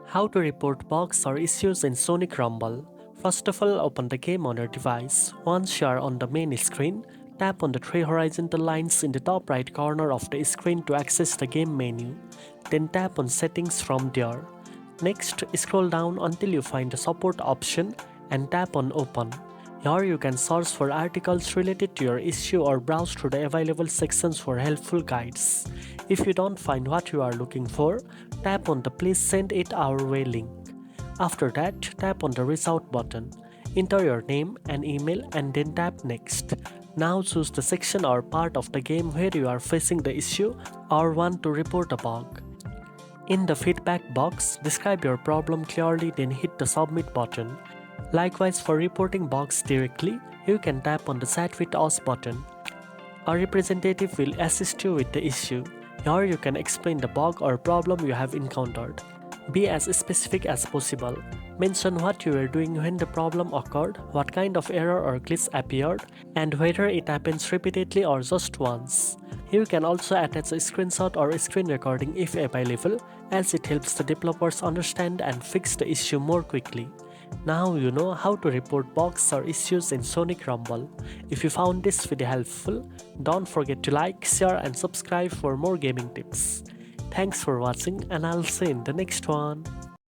How to report bugs or issues in Sonic Rumble. First of all, open the game on your device. Once you are on the main screen, tap on the three horizontal lines in the top right corner of the screen to access the game menu. Then tap on Settings from there. Next, scroll down until you find the Support option and tap on Open. Here you can search for articles related to your issue or browse through the available sections for helpful guides. If you don't find what you are looking for, tap on the Please Send It Our Way link. After that, tap on the Reach Out button. Enter your name and email and then tap Next. Now choose the section or part of the game where you are facing the issue or want to report a bug. In the feedback box, describe your problem clearly, then hit the Submit button. Likewise, for reporting bugs directly, you can tap on the Chat with Us button. A representative will assist you with the issue. Here you can explain the bug or problem you have encountered. Be as specific as possible. Mention what you were doing when the problem occurred, what kind of error or glitch appeared, and whether it happens repeatedly or just once. You can also attach a screenshot or a screen recording if available, as it helps the developers understand and fix the issue more quickly. Now you know how to report bugs or issues in Sonic Rumble. If you found this video helpful, don't forget to like, share and subscribe for more gaming tips. Thanks for watching and I'll see you in the next one.